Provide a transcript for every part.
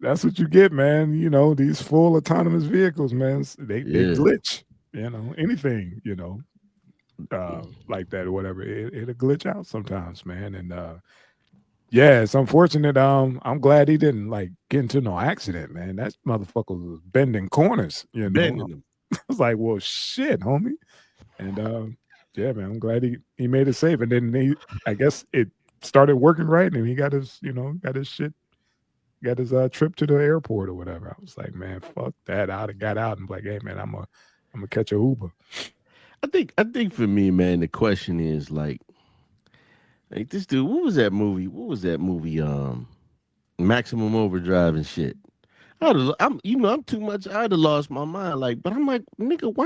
That's what you get, man. These full autonomous vehicles, man. They Yeah. glitch. Anything, like that or whatever. It'll glitch out sometimes, man. And yeah, it's unfortunate. I'm glad he didn't like get into no accident, man. That motherfucker was bending corners. Bending them. I was like, well, shit, homie. And yeah, man, I'm glad he made it safe. And then I guess it started working right, and he got his trip to the airport or whatever. I was like, man, fuck that. I'd have got out and be like, hey, man, I'm gonna catch a Uber. I think for me, man, the question is like this dude. What was that movie? What was that movie? Maximum Overdrive and shit. I'm too much. I'd have lost my mind. Like, but I'm like, nigga, why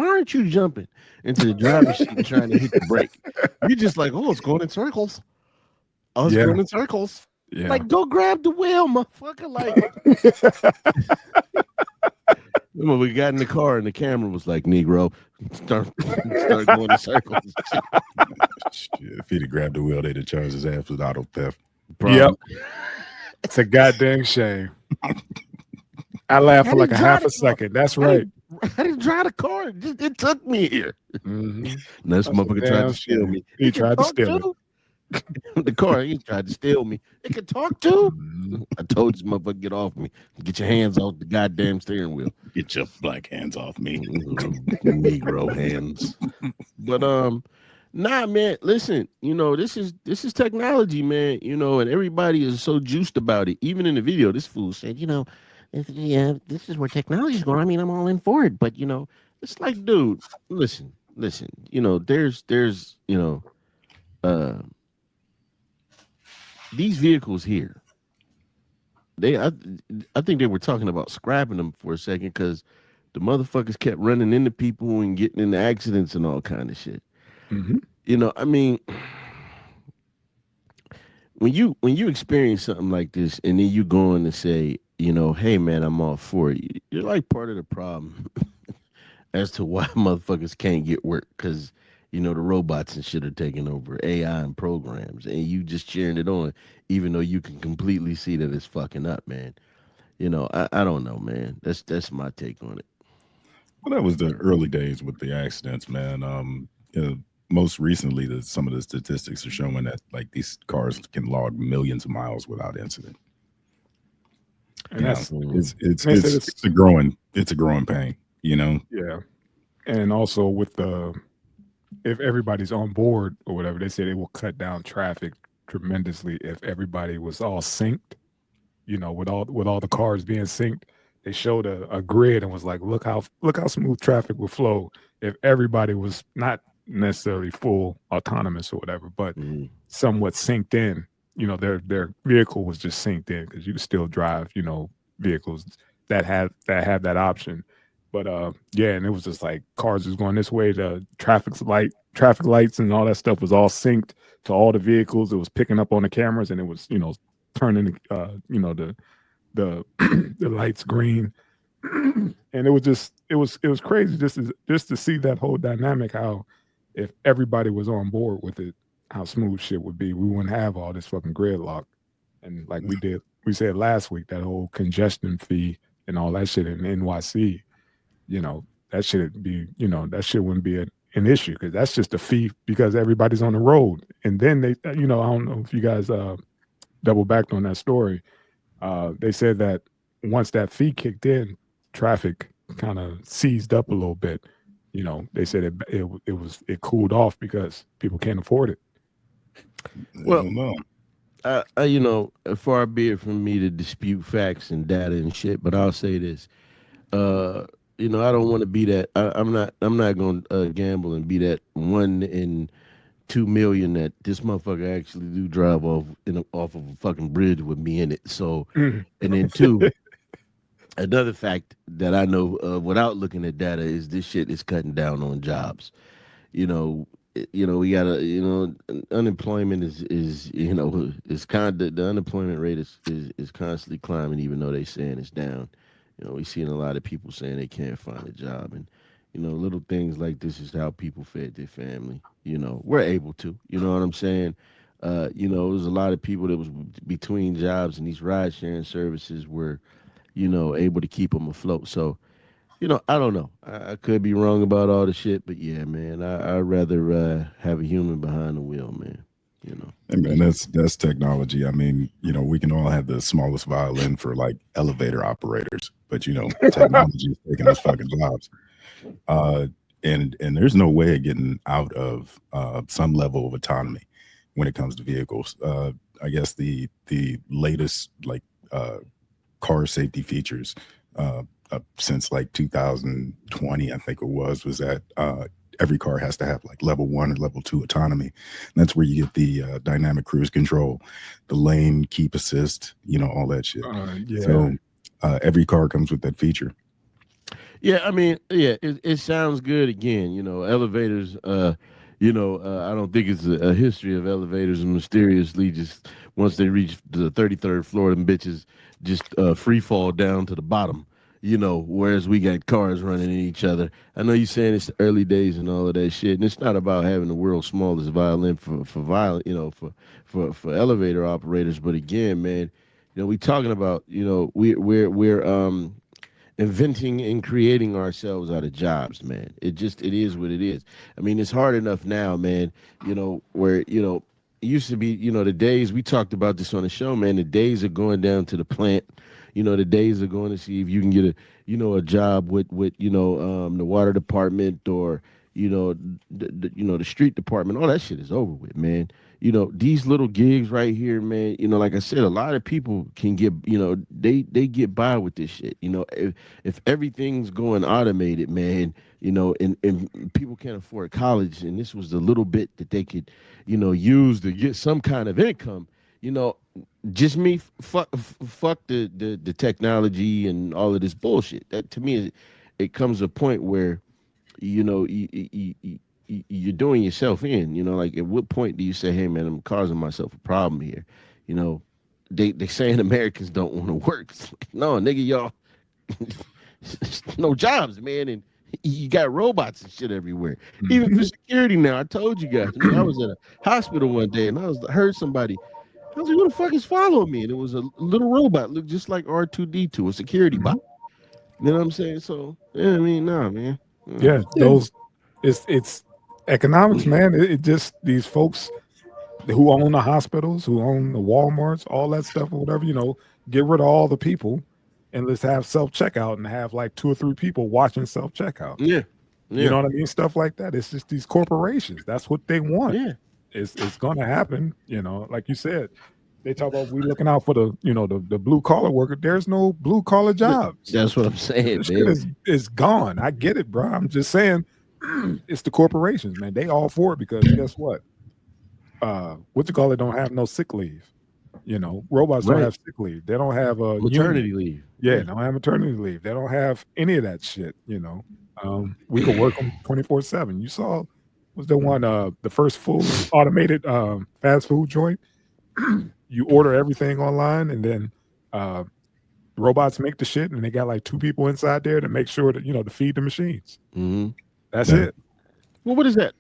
aren't you jumping into the driver's seat and trying to hit the brake? You just like, oh, it's going in circles. Oh, it's Yeah, going in circles. yeah. Like, go grab the wheel, motherfucker. Like, remember we got in the car and the camera was like, Negro, start going in circles. Shit, if he'd have grabbed the wheel, they'd have charged his ass with auto theft. Yep. Probably. It's a goddamn shame. I laughed I for like didn't a drive half the a car. second. That's I right. didn't, I didn't drive the car. It took me here. Hmm. And this That's a motherfucker tried to damn steal shame. me. He It can tried to talk steal it. too. The car, he tried to steal me. It can talk too. Mhm. I told this motherfucker, get off me. Get your hands off the goddamn steering wheel. Get your black hands off me. Negro hands. But nah, man. Listen, this is technology, man. And everybody is so juiced about it. Even in the video, this fool said, yeah, this is where technology's going. I mean, I'm all in for it, but it's like, dude, listen. There's uh these vehicles here. They, I think they were talking about scrapping them for a second because the motherfuckers kept running into people and getting into accidents and all kind of shit. Mhm. I mean, when you experience something like this and then you go on and say, hey man, I'm all for it. You're like part of the problem as to why motherfuckers can't get work because the robots and shit are taking over AI and programs, and you just cheering it on, even though you can completely see that it's fucking up, man. I don't know, man. That's my take on it. Well, that was the early days with the accidents, man. Most recently, some of the statistics are showing that like these cars can log millions of miles without incident. And You know, that's Mm. it's and they said it's it's it's a growing pain. yeah. And also with the if everybody's on board or whatever, they said it will cut down traffic tremendously if everybody was all synced. With all the cars being synced, they showed a grid and was like, look how smooth traffic would flow if everybody was not necessarily full autonomous or whatever, but Mm. somewhat synced in. Their vehicle was just synced in because you could still drive, vehicles that have that option. But yeah, and it was just like cars was going this way, the traffic lights and all that stuff was all synced to all the vehicles. It was picking up on the cameras and it was, turning the the lights green. And it was crazy just to see that whole dynamic, how if everybody was on board with it, how smooth shit would be. We wouldn't have all this fucking gridlock. And like we said last week, that whole congestion fee and all that shit in NYC, that shit wouldn't be an issue because that's just a fee because everybody's on the road. And then I don't know if you guys double backed on that story. They said that once that fee kicked in, traffic kind of seized up a little bit. They said it cooled off because people can't afford it. I Well, don't know. far be it from me to dispute facts and data and shit, but I'll say this. Uh, I don't want to be that. I'm not going to gamble and be that 1 in 2 million that this motherfucker actually do drive off of a fucking bridge with me in it. So, Mhm. and then two, another fact that I know without looking at data is this shit is cutting down on jobs. We gotta, unemployment is kind of the unemployment rate is constantly climbing, even though they saying it's down. We seeing a lot of people saying they can't find a job, and little things like this is how people fed their family. We're able to, you know what I'm saying. There was a lot of people that was between jobs, and these ride sharing services were, able to keep them afloat. So, I don't know. I could be wrong about all the shit, but yeah, man, I'd rather have a human behind the wheel, man. You know, And man, that's me. that's technology. I mean, we can all have the smallest violin for like elevator operators, but technology is taking those fucking jobs. Uh, and there's no way of getting out of some level of autonomy when it comes to vehicles. I guess the latest like uh, car safety features since like 2020, I think it was that every car has to have like level 1 or level 2 autonomy. And that's where you get the dynamic cruise control, the lane keep assist, all that shit. Yeah. So every car comes with that feature. Yeah, I mean, yeah, it sounds good. Again, elevators. I don't think it's a history of elevators mysteriously just once they reach the 33rd floor, them bitches just free fall down to the bottom. Whereas we got cars running in each other. I know you're saying it's the early days and all of that shit, and it's not about having the world's smallest violin for violent, for elevator operators. But again, man, we talking about, we're inventing and creating ourselves out of jobs, man. It is what it is. I mean, it's hard enough now, man, where, it used to be, the days we talked about this on the show, man, the days of going down to the plant, the days of going to see if you can get a job with, the water department or, the street department, all that shit is over with, man. These little gigs right here, man, like I said, a lot of people can get, they get by with this shit. If everything's going automated, man, and people can't afford college, and this was the little bit that they could, use to get some kind of income, you know, just me fuck the technology and all of this bullshit. That to me, it comes a point where you're doing yourself in. Like at what point do you say, "Hey, man, I'm causing myself a problem here"? You know, they saying Americans don't want to work. It's like, no, nigga, y'all, no jobs, man, and you got robots and shit everywhere. Even for security now, I told you guys, man, I was at a hospital one day and heard somebody. I was like, "Who the fuck is following me?" And it was a little robot, looked just like R2D2, a security bot. You know what I'm saying? So, yeah, I mean, nah, man. Yeah, those it's economics, man. It just these folks who own the hospitals, who own the Walmarts, all that stuff or whatever, get rid of all the people and let's have self checkout and have like two or three people watching self checkout. Yeah, You yeah, know what I mean? Stuff like that. It's just these corporations. That's what they want. yeah. It's gonna happen, like you said. They talk about we looking out for the blue collar worker. There's no blue collar jobs. That's what I'm saying, This shit man. is gone. I get it, bro. I'm just saying it's the corporations, man. They all for it because guess what? What you call it don't have no sick leave. Robots don't Right. have sick leave. They don't have a union. Maternity leave. Yeah, Yeah. they don't have maternity leave. They don't have any of that shit. We could work them 24/7. You saw was the one the first full automated fast food joint. You order everything online and then uh robots make the shit and they got like two people inside there to make sure that to feed the machines. Hmm. That's Yeah. it. Well, what is that?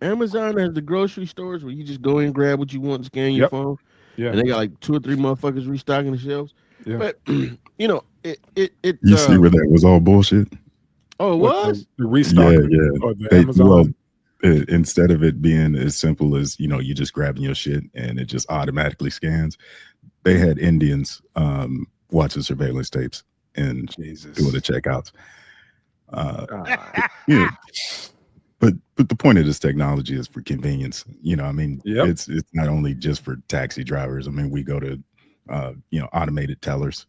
Amazon has the grocery stores where you just go in, grab what you want, scan your Yep. phone, Yeah. and they got like two or three motherfuckers restocking the shelves. Yeah. But it. You see where that was all bullshit? Oh, it What the, was. the Yeah, restocking yeah. or the They well, Amazon? instead of it being as simple as you just grabbing your shit and it just automatically scans, they had Indians watching surveillance tapes and doing the Jesus. checkouts. Uh, Ah, yeah, but the point of this technology is for convenience. I mean, yep. it's not only just for taxi drivers. I mean, we go to automated tellers.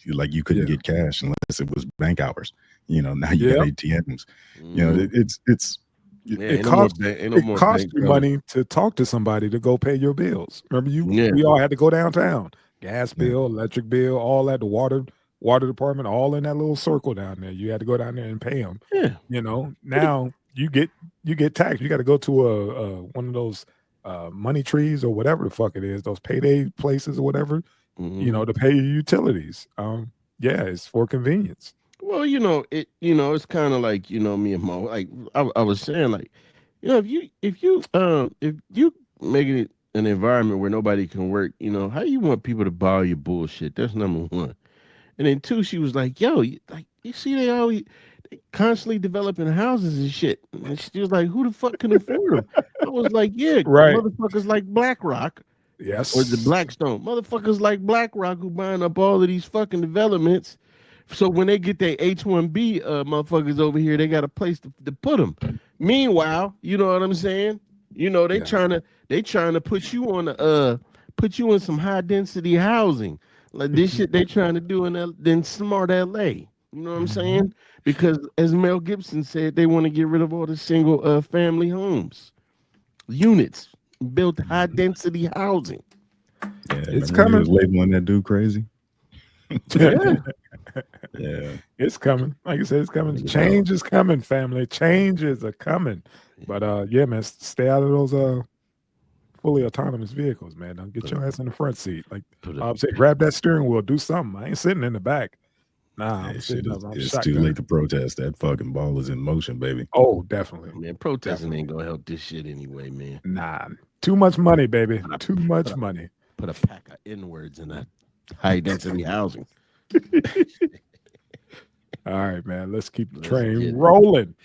Like you couldn't Yeah. get cash unless it was bank hours. Now you got Yep. ATMs. Hmm. It's Yeah, It ain't no more costs bank. Ain't no it more costs bank you tellers. money to talk to somebody to go pay your bills. Remember Yeah, we all had to go downtown. Gas yeah. bill, electric bill, all that, the water department, all in that little circle down there. You had to go down there and pay them. yeah. Now you get taxed. You got to go to a one of those money trees or whatever the fuck it is, those payday places or whatever, Hmm. to pay your utilities. Yeah, it's for convenience. Well, it's kind of like me and Mo. Like I was saying, like if you making it an environment where nobody can work, how you want people to borrow your bullshit? That's number one. And then two, she was like, "Yo, you see, they constantly developing houses and shit." And she was like, "Who the fuck can afford them?" I was like, "Yeah, Right. motherfuckers like BlackRock or the Yes. Blackstone, motherfuckers like BlackRock who buying up all of these fucking developments. So when they get their H-1B motherfuckers over here, they got a place to put them. Meanwhile, you know what I'm saying? They Yeah. trying to put you on put you in some high density housing. Like this shit they trying to do in smart LA. You know what I'm Mhm. saying? Because as Mel Gibson said, they want to get rid of all the single family homes, units, build high Mhm. density housing. Yeah, It's remember when he was coming. labeling that dude crazy? Yeah. Yeah, It's coming. Like you said, it's coming. Yo, Change is coming, family. Changes are coming. But yeah, man, stay out of those fully autonomous vehicles, man. Don't get put a your ass in the front seat. Like put a Bob said, grab that steering wheel, do something. I ain't sitting in the back. Nah, I'm hey, shit, sitting up. I'm it's too shotgun. late to protest. That fucking ball is in motion, baby. Oh, definitely. man, protesting Definitely. ain't gonna help this shit anyway, man. Nah. Too much money, baby. Put a Too put much a money. put a pack of N words in that high density housing. All right, man. Let's keep the Let's train get it. rolling.